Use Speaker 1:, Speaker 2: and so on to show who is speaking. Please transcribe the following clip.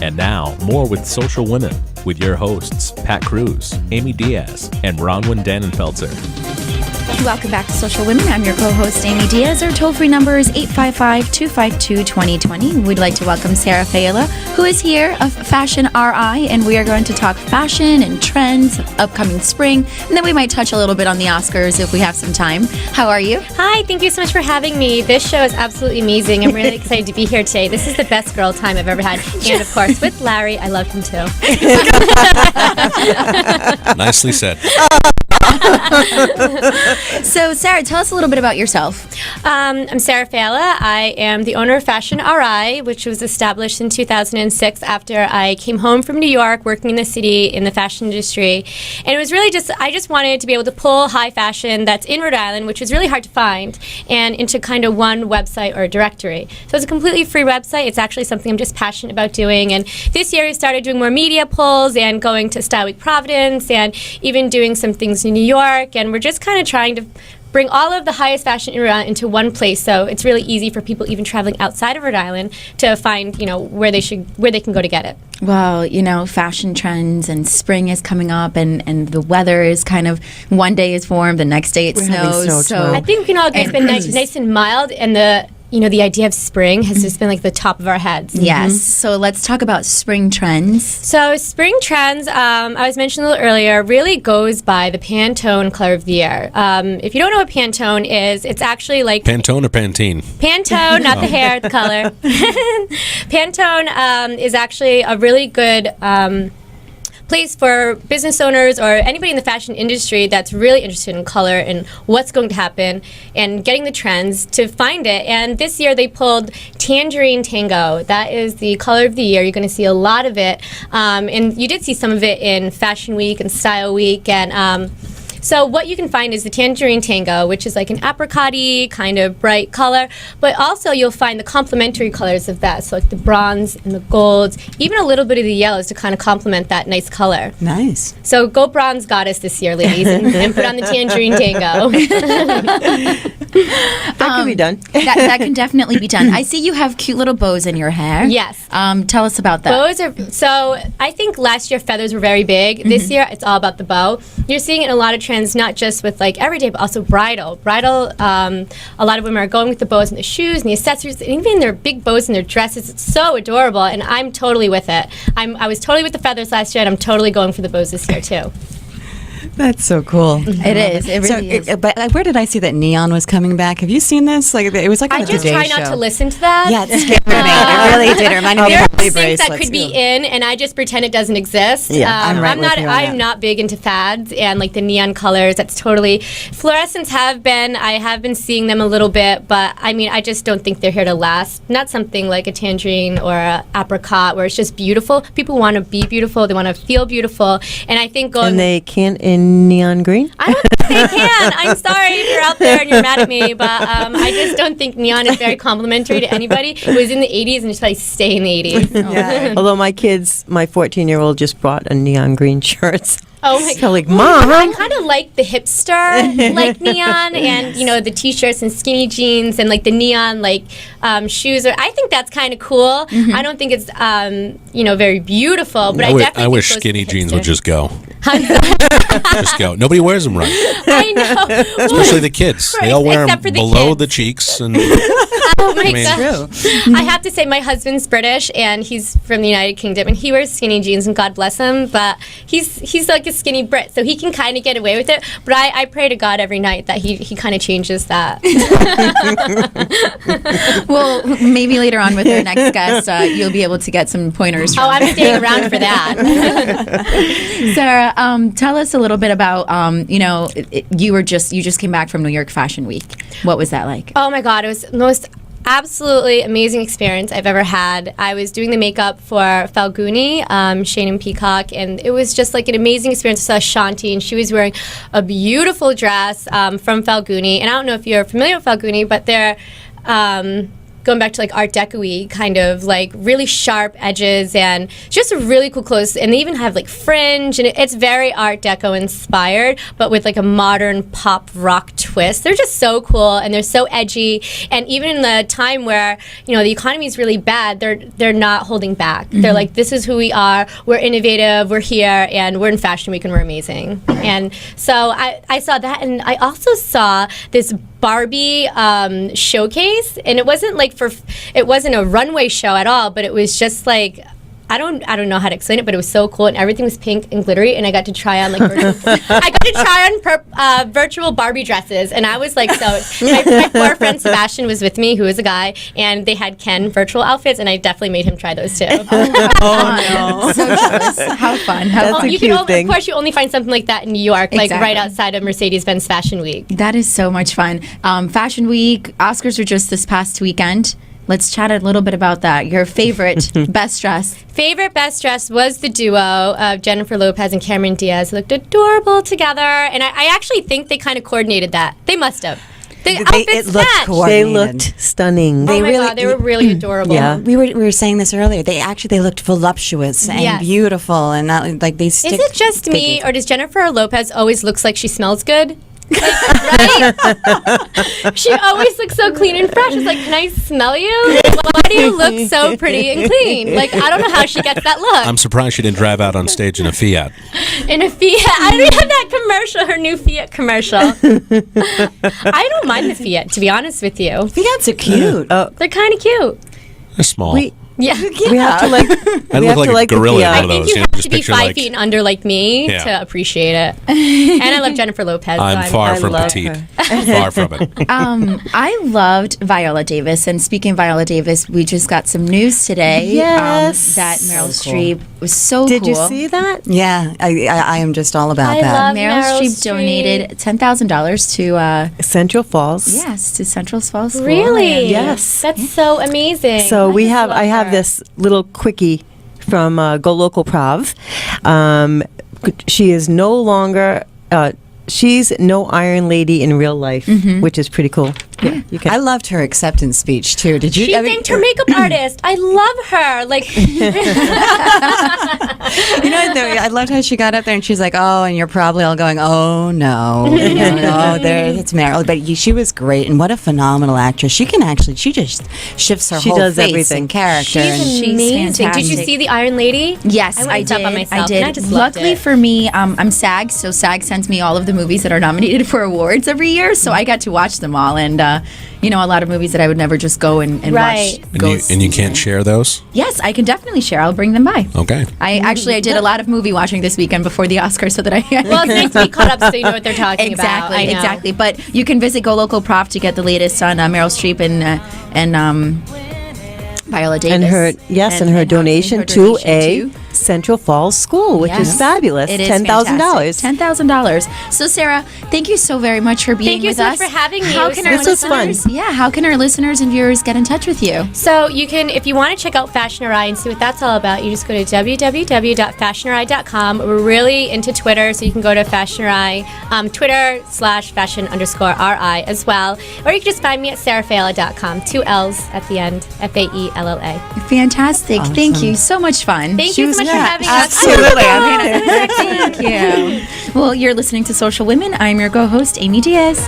Speaker 1: And now, more with Social Women with your hosts, Pat Cruz, Amy Diaz, and Bronwyn Dannenfelser.
Speaker 2: Welcome back to Social Women. I'm your co-host, Amy Diaz. Our toll-free number is 855-252-2020. We'd like to welcome Sara Faella, who is here of Fashion RI, and we are going to talk fashion and trends, upcoming spring, and then we might touch a little bit on the Oscars if we have some time. How are you?
Speaker 3: Hi, thank you so much for having me. This show is absolutely amazing. I'm really excited to be here today. This is the best girl time I've ever had. And, of course, with Larry. I love him, too.
Speaker 1: Nicely said.
Speaker 2: So, Sara, tell us a little bit about yourself.
Speaker 3: I'm Sara Faella. I am the owner of Fashion RI, which was established in 2006 after I came home from New York, working in the city in the fashion industry. And it was really I just wanted to be able to pull high fashion that's in Rhode Island, which was really hard to find, and into kind of one website or directory. So it's a completely free website. It's actually something I'm just passionate about doing. And this year we started doing more media pulls and going to Style Week Providence and even doing some things in New York. And we're just kind of trying to bring all of the highest fashion in Rhode Island into one place, so it's really easy for people even traveling outside of Rhode Island to find, where they can go to get it.
Speaker 2: Well, fashion trends and spring is coming up, and the weather is kind of one day is warm, the next day it snows. So
Speaker 3: I think we can all agree it's been nice and mild, and the idea of spring has just been like the top of our heads.
Speaker 2: Yes. So let's talk about spring trends.
Speaker 3: So spring trends, I was mentioning a little earlier, really goes by the Pantone color of the year. If you don't know what Pantone is, it's actually like...
Speaker 1: Pantone or Pantene?
Speaker 3: Pantone, not the hair, the color. Pantone is actually a really good... place for business owners or anybody in the fashion industry that's really interested in color and what's going to happen and getting the trends to find it. And this year they pulled Tangerine Tango. That is the color of the year. You're going to see a lot of it. And you did see some of it in Fashion Week and Style Week. And so what you can find is the Tangerine Tango, which is like an apricot-y kind of bright color, but also you'll find the complementary colors of that, so like the bronze and the golds, even a little bit of the yellows to kind of complement that nice color.
Speaker 4: Nice.
Speaker 3: So go bronze goddess this year, ladies, and put on the Tangerine Tango.
Speaker 4: That can be done.
Speaker 2: that can definitely be done. I see you have cute little bows in your hair.
Speaker 3: Yes.
Speaker 2: Tell us about that.
Speaker 3: Bows are, so I think last year feathers were very big. This year it's all about the bow. You're seeing it in a lot of trends, not just with like everyday, but also bridal. Bridal, a lot of women are going with the bows and the shoes and the accessories, and even their big bows and their dresses. It's so adorable, and I'm totally with it. I was totally with the feathers last year, and I'm totally going for the bows this year too.
Speaker 4: That's so cool.
Speaker 2: It is. It really is.
Speaker 4: But where did I see that neon was coming back? Have you seen this? Like it was like on
Speaker 3: I
Speaker 4: the
Speaker 3: just
Speaker 4: Today
Speaker 3: try
Speaker 4: Show.
Speaker 3: not to listen to that.
Speaker 4: Yeah, it scared me. It really did. It reminded me
Speaker 3: There
Speaker 4: of
Speaker 3: are
Speaker 4: Holy
Speaker 3: things that
Speaker 4: bracelets.
Speaker 3: could be in, and I just pretend it doesn't exist.
Speaker 4: Yeah, I'm right with you on
Speaker 3: I'm
Speaker 4: that.
Speaker 3: not big into fads and like the neon colors. That's totally fluorescents have been. I have been seeing them a little bit, but I mean, I just don't think they're here to last. Not something like a tangerine or a apricot where it's just beautiful. People want to be beautiful. They want to feel beautiful, and I think going.
Speaker 5: And they can't in neon green?
Speaker 3: I don't think they can. I'm sorry if you're out there and you're mad at me, but I just don't think neon is very complimentary to anybody. It was in the 80s and just probably stay in the 80s.
Speaker 4: Yeah.
Speaker 5: Although my 14-year-old just bought a neon green shirt.
Speaker 3: Oh my
Speaker 5: So like,
Speaker 3: Well,
Speaker 5: Mom!
Speaker 3: I kind of like the hipster like neon and the t-shirts and skinny jeans and like the neon like shoes. I think that's kind of cool. I don't think it's very beautiful, but I definitely
Speaker 1: I wish
Speaker 3: think
Speaker 1: skinny
Speaker 3: those
Speaker 1: jeans
Speaker 3: hipster.
Speaker 1: would just go. Just go. Nobody wears them right.
Speaker 3: I know.
Speaker 1: Especially the kids. They all wear them
Speaker 3: Except for the
Speaker 1: below
Speaker 3: kids.
Speaker 1: the cheeks. And
Speaker 3: Oh my
Speaker 1: I mean,
Speaker 3: gosh. I have to say my husband's British and he's from the United Kingdom and he wears skinny jeans and God bless him, but he's like a skinny Brit, so he can kind of get away with it. But I pray to God every night that he kind of changes that.
Speaker 2: Well, maybe later on with our next guest, you'll be able to get some pointers.
Speaker 3: Oh, I'm staying around for that.
Speaker 2: Sarah, tell us a little bit about you just came back from New York Fashion Week. What was that like?
Speaker 3: Oh my God, it was the most absolutely amazing experience I've ever had. I was doing the makeup for Falguni, Shane and Peacock, and it was just like an amazing experience. I saw Shanti, and she was wearing a beautiful dress from Falguni. And I don't know if you're familiar with Falguni, but they're going back to like Art Deco-y, kind of like really sharp edges and just really cool clothes. And they even have like fringe, and it's very Art Deco inspired, but with like a modern pop rock twist. They're just so cool, and they're so edgy. And even in the time where, you know, the economy is really bad, they're not holding back. They're like, this is who we are. We're innovative. We're here, and we're in Fashion Week, and we're amazing. And so I saw that, and I also saw this Barbie showcase, and it wasn't a runway show at all, but it was just like, I don't know how to explain it, but it was so cool, and everything was pink and glittery, and I got to try on virtual Barbie dresses, and I was like, my poor friend Sebastian was with me, who is a guy, and they had Ken virtual outfits, and I definitely made him try those too.
Speaker 2: No. So jealous. How fun.
Speaker 5: That's a cute thing.
Speaker 3: Of course, you only find something like that in New York, like right outside of Mercedes-Benz Fashion Week.
Speaker 2: That is so much fun. Fashion Week, Oscars were just this past weekend. Let's chat a little bit about that. Your favorite best dress.
Speaker 3: Favorite best dress was the duo of Jennifer Lopez and Cameron Diaz. They looked adorable together, and I actually think they kind of coordinated that. They must have. The outfits matched.
Speaker 5: They looked stunning.
Speaker 3: Oh my God, they were really adorable.
Speaker 4: Yeah, we were saying this earlier. They looked voluptuous and beautiful, and not like they stick.
Speaker 3: Is it just me, or does Jennifer Lopez always looks like she smells good? Right? She always looks so clean and fresh. It's like, can I smell you? Why do you look so pretty and clean? Like, I don't know how she gets that look.
Speaker 1: I'm surprised she didn't drive out on stage in a Fiat.
Speaker 3: In a Fiat. I don't have that commercial, her new Fiat commercial. I don't mind the Fiat, to be honest with you.
Speaker 4: Fiats are cute.
Speaker 3: They're kind of cute.
Speaker 1: They're small.
Speaker 3: Yeah.
Speaker 5: We have to like.
Speaker 1: I look like a gorilla in one
Speaker 3: I
Speaker 1: of
Speaker 3: think
Speaker 1: those.
Speaker 3: you have
Speaker 1: Just
Speaker 3: to be
Speaker 1: picture
Speaker 3: 5 feet and under like me to appreciate it. And I love Jennifer Lopez.
Speaker 1: I'm far from
Speaker 5: love
Speaker 1: petite.
Speaker 5: her.
Speaker 1: Far from it.
Speaker 2: I loved Viola Davis, and speaking of Viola Davis, we just got some news today.
Speaker 5: Yes.
Speaker 2: That Meryl Streep was so
Speaker 5: Did
Speaker 2: cool.
Speaker 5: you see that?
Speaker 4: Yeah, I am just all about that.
Speaker 3: love
Speaker 2: Meryl
Speaker 3: Meryl
Speaker 2: Streep donated $10,000 to
Speaker 5: Central Falls.
Speaker 2: to Central Falls School.
Speaker 3: Really?
Speaker 2: And,
Speaker 5: Yes.
Speaker 3: That's so amazing.
Speaker 5: So I have this little quickie from Go Local Prov. She is no longer. She's no Iron Lady in real life, which is pretty cool. Yeah, you can.
Speaker 4: I loved her acceptance speech too. Did you?
Speaker 3: She thanked her makeup artist. I love her. Like,
Speaker 4: I loved how she got up there and she's like, "Oh," and you're probably all going, "Oh no, it's Meryl." But she was great, and what a phenomenal actress. She just shifts her whole
Speaker 5: does
Speaker 4: face
Speaker 5: everything.
Speaker 4: and character.
Speaker 3: she's
Speaker 4: and
Speaker 3: amazing. Did you
Speaker 2: fantastic.
Speaker 3: see The Iron Lady?
Speaker 2: Yes,
Speaker 3: I
Speaker 2: I
Speaker 3: went
Speaker 2: did.
Speaker 3: up on myself,
Speaker 2: I did.
Speaker 3: and I just loved
Speaker 2: Luckily
Speaker 3: it.
Speaker 2: for me, I'm SAG, so SAG sends me all of the movies that are nominated for awards every year. So I got to watch them all, and a lot of movies that I would never just go and
Speaker 3: Right.
Speaker 2: watch.
Speaker 1: And you can't share those?
Speaker 2: Yes, I can definitely share. I'll bring them by.
Speaker 1: Okay.
Speaker 2: I did a lot of movie watching this weekend before the Oscars, so that I
Speaker 3: Well, it's nice to be caught up so you know what they're talking about. I know.
Speaker 2: Exactly. But you can visit Go Local Prof to get the latest on Meryl Streep and Viola Davis.
Speaker 5: and her
Speaker 2: and
Speaker 5: donation to a Central Falls school, which is
Speaker 2: Yes.
Speaker 5: fabulous.
Speaker 2: It is
Speaker 5: $10,000.
Speaker 2: $10,000. So, Sarah, thank you so very much for being
Speaker 3: Thank you
Speaker 2: with
Speaker 3: so
Speaker 2: us.
Speaker 3: much for having me.
Speaker 2: How
Speaker 3: It was
Speaker 2: can
Speaker 3: so
Speaker 2: our
Speaker 5: This was fun.
Speaker 2: listeners? Yeah, how can our listeners and viewers get in touch with you?
Speaker 3: So you can, if you want to check out Fashion RI and see what that's all about, you just go to www.fashionri.com. We're really into Twitter, so you can go to Fashion RI, Twitter/fashion_RI as well. Or you can just find me at sarafaella.com. 2 L's at the end, Faella.
Speaker 2: Fantastic.
Speaker 4: Awesome.
Speaker 2: Thank you. So much fun.
Speaker 3: Thank you so much for having us.
Speaker 4: Absolutely.
Speaker 2: Thank you. Well, you're listening to Social Women. I'm your co-host, Amy Diaz.